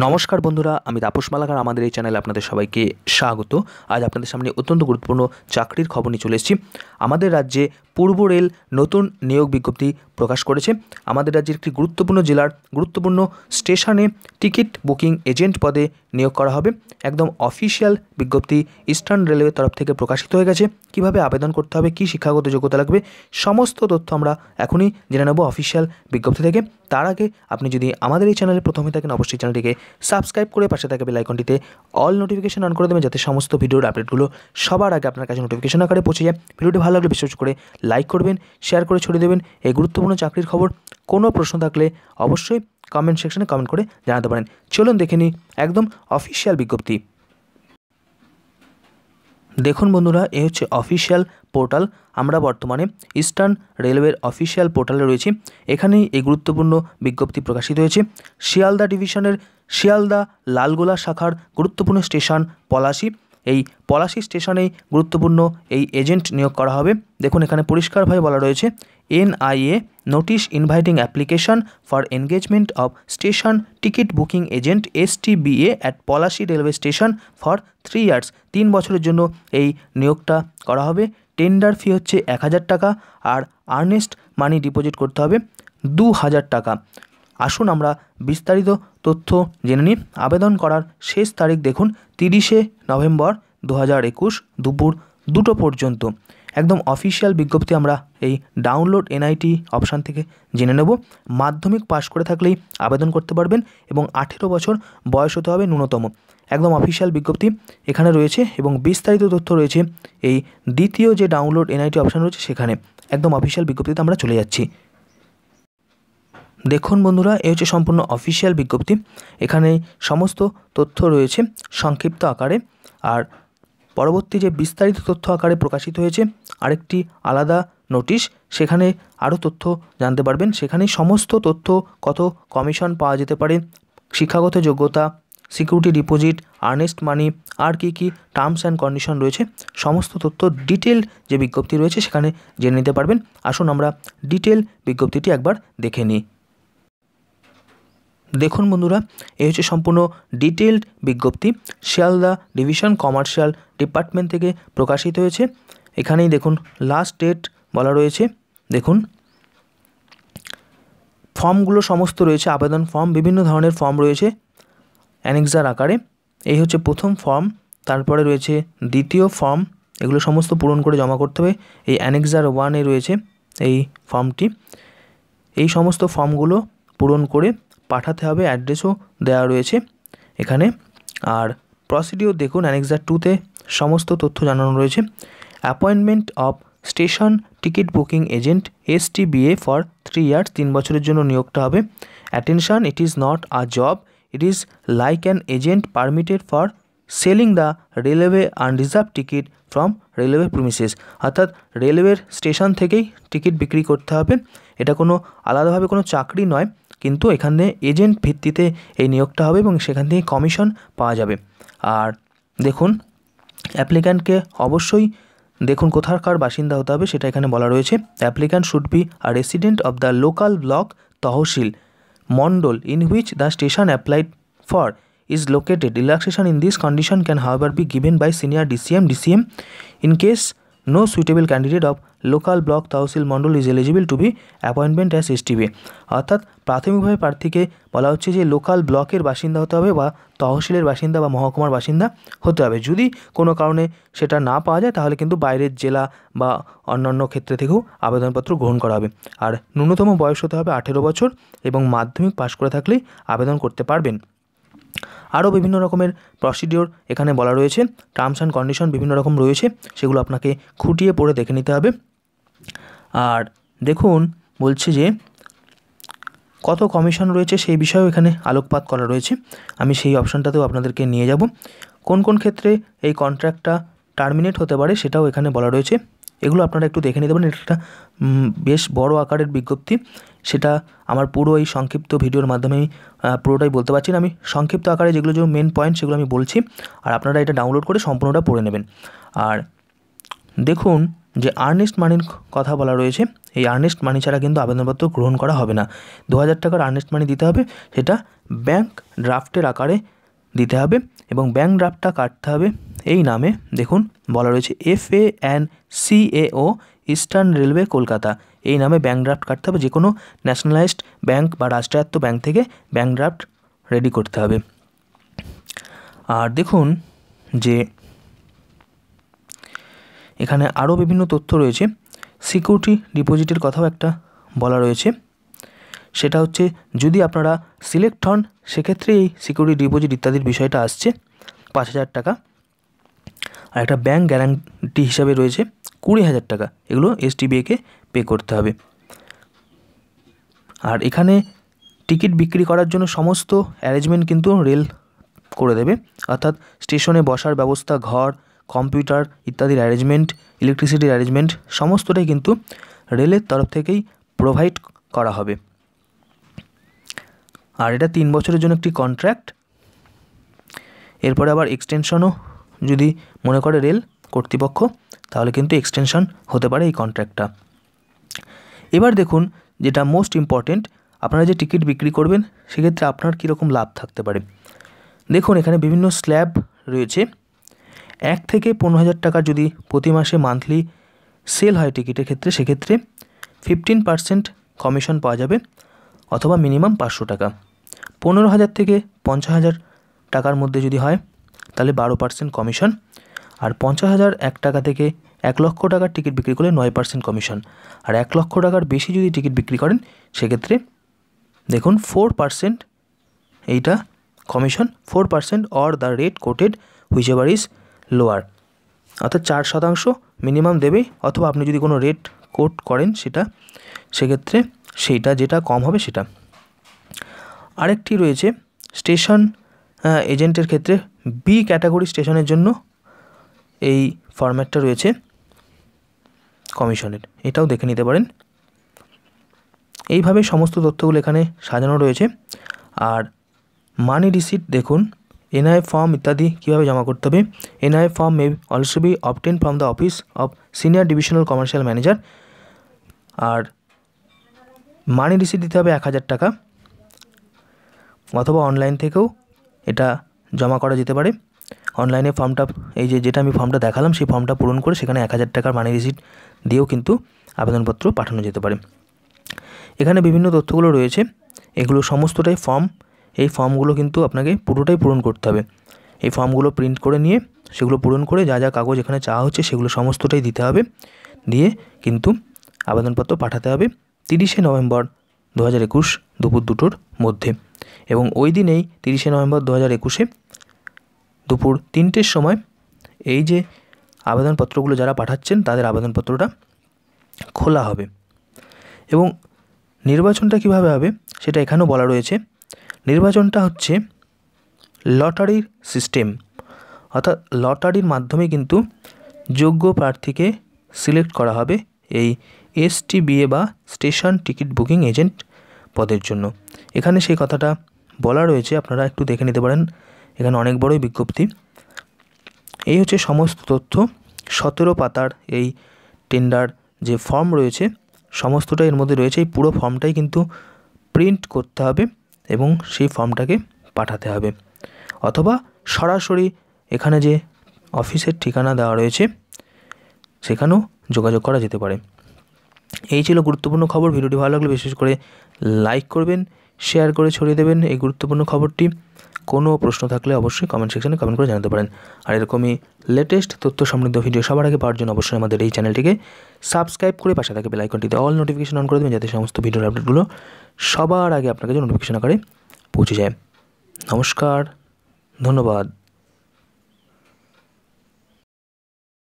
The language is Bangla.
নমস্কার বন্ধুরা, আমি তাপস মালাকার। আমাদের এই চ্যানেলে আপনাদের সবাইকে স্বাগত। আজ আপনাদের সামনে অত্যন্ত গুরুত্বপূর্ণ চাকরির খবর নিয়ে চলে এসেছি। আমাদের রাজ্যে পূর্ব রেল নতুন নিয়োগ বিজ্ঞপ্তি প্রকাশ করেছে। আমাদের রাজ্যের একটি গুরুত্বপূর্ণ জেলার গুরুত্বপূর্ণ স্টেশনে টিকিট বুকিং এজেন্ট পদে নিয়োগ করা হবে। একদম অফিসিয়াল বিজ্ঞপ্তি ইস্টার্ন রেলওয়ের তরফ থেকে প্রকাশিত হয়ে গেছে। কিভাবে আবেদন করতে হবে, কী শিক্ষাগত যোগ্যতা লাগবে, সমস্ত তথ্য আমরা এখনই জেনে নেব অফিসিয়াল বিজ্ঞপ্তি থেকে। তার আগে আপনি যদি আমাদের এই চ্যানেলে প্রথমে থাকেন, অবশ্যই চ্যানেলটিকে সাবস্ক্রাইব করে পাশে থাকা বেল আইকনটিতে অল নোটিফিকেশন অন করে দেবেন, যাতে সমস্ত ভিডিওর আপডেটগুলো সবার আগে আপনার কাছে নোটিফিকেশন আকারে পৌঁছে যায়। ভিডিওটি ভালো লাগলে বিশেষ করে লাইক করবেন, শেয়ার করে ছড়িয়ে দেবেন এই গুরুত্বপূর্ণ চাকরির খবর। কোনো প্রশ্ন থাকলে অবশ্যই কমেন্ট সেকশনে কমেন্ট করে জানাতে পারেন। চলুন দেখে নিই একদম অফিসিয়াল বিজ্ঞপ্তি। দেখুন বন্ধুরা, এ হচ্ছে অফিসিয়াল পোর্টাল। আমরা বর্তমানে ইস্টার্ন রেলওয়ের অফিসিয়াল পোর্টালে রয়েছি। এখানেই এই গুরুত্বপূর্ণ বিজ্ঞপ্তি প্রকাশিত হয়েছে। শিয়ালদা ডিভিশনের শিয়ালদা লালগোলা শাখার গুরুত্বপূর্ণ স্টেশন পলাশী। এই পলাশী স্টেশনেই গুরুত্বপূর্ণ এই এজেন্ট নিয়োগ করা হবে। দেখুন, এখানে পরিষ্কারভাবে বলা রয়েছে NIA notice inviting application for engagement of station ticket booking agent STBA at Palashi railway station for 3 years. 3 বছরের জন্য এই নিয়োগটা করা হবে। টেন্ডার ফি হচ্ছে 1000 টাকা, আর আর্নেস্ট মানি ডিপোজিট করতে হবে 2000 টাকা। আসুন আমরা বিস্তারিত তথ্য জেনে নিই। আবেদন করার শেষ তারিখ দেখুন 30শে নভেম্বর 2021 দুপুর 2টো পর্যন্ত। একদম অফিসিয়াল বিজ্ঞপ্তি আমরা এই ডাউনলোড NIT অপশান থেকে জেনে নেব। মাধ্যমিক পাশ করে থাকলেই আবেদন করতে পারবেন এবং 18 বছর বয়স হতে হবে ন্যূনতম। একদম অফিসিয়াল বিজ্ঞপ্তি এখানে রয়েছে এবং বিস্তারিত তথ্য রয়েছে এই দ্বিতীয় যে ডাউনলোড NIT অপশান রয়েছে সেখানে। একদম অফিসিয়াল বিজ্ঞপ্তিতে আমরা চলে যাচ্ছি। দেখুন বন্ধুরা, এ হচ্ছে সম্পূর্ণ অফিসিয়াল বিজ্ঞপ্তি। এখানে সমস্ত তথ্য রয়েছে সংক্ষিপ্ত আকারে, আর পরবর্তী যে বিস্তারিত তথ্য আকারে প্রকাশিত হয়েছে আরেকটি আলাদা নোটিশ, সেখানে আরও তথ্য জানতে পারবেন। সেখানেই সমস্ত তথ্য, কত কমিশন পাওয়া যেতে পারে, শিক্ষাগত যোগ্যতা, সিকিউরিটি ডিপোজিট, আর্নেস্ট মানি, আর কি কি টার্মস অ্যান্ড কন্ডিশন রয়েছে, সমস্ত তথ্য ডিটেল যে বিজ্ঞপ্তি রয়েছে সেখানে জেনে নিতে পারবেন। আসুন আমরা ডিটেল বিজ্ঞপ্তিটি একবার দেখে নিই। দেখুন বন্ধুরা, এই হচ্ছে সম্পূর্ণ ডিটেলড বিজ্ঞপ্তি। শিয়ালদা ডিভিশন কমার্শিয়াল ডিপার্টমেন্ট থেকে প্রকাশিত হয়েছে। এখানেই দেখুন লাস্ট ডেট বলা রয়েছে। দেখুন ফর্মগুলো সমস্ত রয়েছে, আবেদন ফর্ম, বিভিন্ন ধরনের ফর্ম রয়েছে অ্যানেক্সার আকারে। এই হচ্ছে প্রথম ফর্ম, তারপরে রয়েছে দ্বিতীয় ফর্ম। এগুলো সমস্ত পূরণ করে জমা করতে হবে। এই অ্যানেক্সার 1-এ রয়েছে এই ফর্মটি। এই সমস্ত ফর্মগুলো পূরণ করে পাঠাতে হবে, অ্যাড্রেসও দেওয়া রয়েছে এখানে। আর প্রসিডিওর দেখুন, অ্যানেক্সার 2-তে সমস্ত তথ্য জানানো রয়েছে। Appointment of station ticket booking agent STBA for 3 years, 3 বছরের জন্য নিয়োগটা হবে। Attention, it is not a job, it is like an agent permitted for selling the railway unreserved ticket from railway premises. অর্থাৎ রেলওয়ের স্টেশন থেকেই টিকিট বিক্রি করতে হবে। এটা কোনো আলাদাভাবে কোনো চাকরি নয়, কিন্তু এখানে এজেন্ট ভিত্তিতে এই নিয়োগটা হবে এবং সেখান থেকে কমিশন পাওয়া যাবে। আর দেখুন, অ্যাপ্লিক্যান্টকে অবশ্যই দেখুন কোথাকার বাসিন্দা হতে হবে সেটা এখানে বলা রয়েছে। Applicant should be a resident of the local block tehsil Mondal in which the station applied for is located. Relaxation in this condition can however be given by senior DCM in case no suitable candidate of local block tehsil Mondal is eligible to be appointment as STBA। অর্থাৎ প্রাথমিকভাবে প্রার্থীকে বলা হচ্ছে যে লোকাল ব্লকের বাসিন্দা হতে হবে বা তহসিলের বাসিন্দা বা মহকুমার বাসিন্দা হতে হবে। যদি কোনো কারণে সেটা না পাওয়া যায় তাহলে কিন্তু বাইরের জেলা বা অন্যান্য ক্ষেত্রে থেকেও আবেদনপত্র গ্রহণ করা হবে। আর ন্যূনতম বয়স হতে হবে 18 বছর এবং মাধ্যমিক পাশ করে থাকলেই আবেদন করতে পারবেন। আরও বিভিন্ন রকমের প্রসিডিওর এখানে বলা রয়েছে, টার্মস অ্যান্ড কন্ডিশন বিভিন্ন রকম রয়েছে, সেগুলো আপনাকে খুঁটিয়ে পড়ে দেখে নিতে হবে। আর দেখুন বলছে যে কত কমিশন রয়েছে সেই বিষয়েও এখানে আলোকপাত করা রয়েছে। আমি সেই অপশানটাতেও আপনাদেরকে নিয়ে যাব। কোন কোন ক্ষেত্রে এই কন্ট্রাক্টটা টার্মিনেট হতে পারে সেটাও এখানে বলা রয়েছে। এগুলো আপনারা একটু দেখে নিতে পারেন। এটা একটা বেশ বড় আকারের বিজ্ঞপ্তি, সেটা আমার পুরো এই সংক্ষিপ্ত ভিডিওর মাধ্যমে পুরোটাই বলতে পারছি না। আমি সংক্ষিপ্ত আকারে যেগুলো যে মেন পয়েন্ট সেগুলো আমি বলছি, আর আপনারা এটা ডাউনলোড করে সম্পূর্ণটা পড়ে নেবেন। আর দেখুন যে আর্নেস্ট মানির কথা বলা রয়েছে এই আর্নেস্ট মানি ছাড়া কিন্তু আবেদনপত্র গ্রহণ করা হবে না। 2000 টাকার আর্নেস্ট মানি দিতে হবে, সেটা ব্যাঙ্ক ড্রাফটের আকারে দিতে হবে এবং ব্যাঙ্ক ড্রাফটটা কাটতে হবে এই নামে। দেখুন বলা রয়েছে FANCAO ইস্টার্ন রেলওয়ে কলকাতা, এই নামে ব্যাঙ্ক ড্রাফট কাটতে হবে। যে কোনো ন্যাশনালাইজড ব্যাঙ্ক বা রাষ্ট্রায়ত্ত ব্যাঙ্ক থেকে ব্যাঙ্ক ড্রাফট রেডি করতে হবে। আর দেখুন যে এখানে আরও বিভিন্ন তথ্য রয়েছে। সিকিউরিটি ডিপোজিটের কথাও একটা বলা রয়েছে, সেটা হচ্ছে যদি আপনারা সিলেক্ট হন সেক্ষেত্রে এই সিকিউরিটি ডিপোজিট ইত্যাদির বিষয়টা আসছে 5000 টাকা। আর একটা ব্যাঙ্ক গ্যারান্টি হিসাবে রয়েছে 20,000 টাকা, এগুলো STBA-কে পে করতে হবে। আর এখানে টিকিট বিক্রি করার জন্য সমস্ত অ্যারেঞ্জমেন্ট কিন্তু রেল করে দেবে, অর্থাৎ স্টেশনে বসার ব্যবস্থা, ঘর, কম্পিউটার ইত্যাদির অ্যারেঞ্জমেন্ট, ইলেকট্রিসিটির অ্যারেঞ্জমেন্ট সমস্তটাই কিন্তু রেলের তরফ থেকেই প্রোভাইড করা হবে। আর এটা 3 বছরের জন্য একটি কন্ট্রাক্ট। এরপরে আবার এক্সটেনশনও যদি মনে করে রেল কর্তৃপক্ষ, তাহলে কিন্তু এক্সটেনশন হতে পারে এই কন্ট্রাক্টটা। এবার দেখুন যেটা মোস্ট ইম্পর্টেন্ট, আপনারা যে টিকিট বিক্রি করবেন সেক্ষেত্রে আপনার কীরকম লাভ থাকতে পারে। দেখুন এখানে বিভিন্ন স্ল্যাব রয়েছে। 1 থেকে 15,000 টাকা যদি প্রতি মাসে মান্থলি সেল হয় টিকিটের ক্ষেত্রে, সেক্ষেত্রে 15% কমিশন পাওয়া যাবে, অথবা মিনিমাম 500 টাকা। 15,000 থেকে 50,000 টাকার মধ্যে যদি হয় তাহলে 12% কমিশন। আর 50,001 টাকা থেকে 1 লক্ষ টাকার টিকিট বিক্রি করলে 9% কমিশন। আর 1 লক্ষ টাকার বেশি যদি টিকিট বিক্রি করেন সেক্ষেত্রে দেখুন 4% এইটা commission, 4% or the rate quoted whichever is lower, অর্থাৎ 4% মিনিমাম দেবে, অথবা আপনি যদি কোনো রেট কোট করেন সেক্ষেত্রে সেইটা যেটা কম হবে সেটা। আরেকটি রয়েছে স্টেশন এজেন্টের ক্ষেত্রে বি ক্যাটাগরি স্টেশনের জন্য এই ফরম্যাটটা রয়েছে কমিশনের, এটাও দেখে নিতে পারেন। এইভাবে সমস্ত তথ্যগুলো এখানে সাজানো রয়েছে। আর মানি রিসিট দেখুন, NI ফর্ম ইত্যাদি কীভাবে জমা করতে হবে। NI form may also be obtain from the office of senior divisional commercial manager. আর মানি রিসিট দিতে হবে 1000 টাকা, অথবা অনলাইন থেকেও এটা জমা করা যেতে পারে। অনলাইনে ফর্মটা এই যেটা আমি ফর্মটা দেখালাম সেই ফর্মটা পূরণ করে সেখানে 1000 টাকার মানি রিসিট দিয়েও কিন্তু আবেদনপত্র পাঠানো যেতে পারে। এখানে বিভিন্ন তথ্যগুলো রয়েছে, এগুলো সমস্তটাই ফর্ম। এই ফর্মগুলো কিন্তু আপনাকে পুরোটাই পূরণ করতে হবে। এই ফর্মগুলো প্রিন্ট করে নিয়ে সেগুলো পূরণ করে যা যা কাগজ এখানে চাওয়া হচ্ছে সেগুলো সমস্তটাই দিতে হবে, দিয়ে কিন্তু আবেদনপত্র পাঠাতে হবে 30শে নভেম্বর 2021 দুপুর 2টোর মধ্যে। এবং ওই দিনেই 30শে নভেম্বর 2021-এ দুপুর 3টের সময় এই যে আবেদনপত্রগুলো যারা পাঠাচ্ছেন তাদের আবেদনপত্রটা খোলা হবে। এবং নির্বাচনটা কীভাবে হবে সেটা এখানেও বলা রয়েছে। নির্বাচনটা হচ্ছে লটারির সিস্টেম, অর্থাৎ লটারির মাধ্যমে কিন্তু যোগ্য প্রার্থীকে সিলেক্ট করা হবে এই STBA বা স্টেশন টিকিট বুকিং এজেন্ট পদের জন্য। এখানে সেই কথাটা বলা রয়েছে, আপনারা একটু দেখে নিতে পারেন, এখানে অনেক বড়ই বিজ্ঞপ্তি। এই হচ্ছে সমস্ত তথ্য। 17 পাতার এই টেন্ডার যে ফর্ম রয়েছে সমস্তটা এর মধ্যে রয়েছে। এই পুরো ফর্মটাই কিন্তু প্রিন্ট করতে হবে এবং সেই ফর্মটাকে পাঠাতে হবে, অথবা সরাসরি এখানে যে অফিসের ঠিকানা দেওয়া রয়েছে সেখানেও যোগাযোগ করা যেতে পারে। এই ছিল গুরুত্বপূর্ণ খবর। ভিডিওটি ভালো লাগলে বিশেষ করে লাইক করবেন, শেয়ার করে ছড়িয়ে দেবেন এই গুরুত্বপূর্ণ খবরটি। কোনো প্রশ্ন থাকলে অবশ্যই কমেন্ট সেকশনে কমেন্ট করে জানাতে পারেন। আর এরকমই লেটেস্ট তথ্য সমৃদ্ধ ভিডিও সবার আগে পাওয়ার জন্য অবশ্যই আমাদের এই চ্যানেলটিকে সাবস্ক্রাইব করে পাশে থাকা বেল আইকনটিতে অল নোটিফিকেশন অন করে দেবেন, যাতে সমস্ত ভিডিওর আপডেটগুলো সবার আগে আপনার কাছে নোটিফিকেশন আকারে পৌঁছে যায়। নমস্কার, ধন্যবাদ।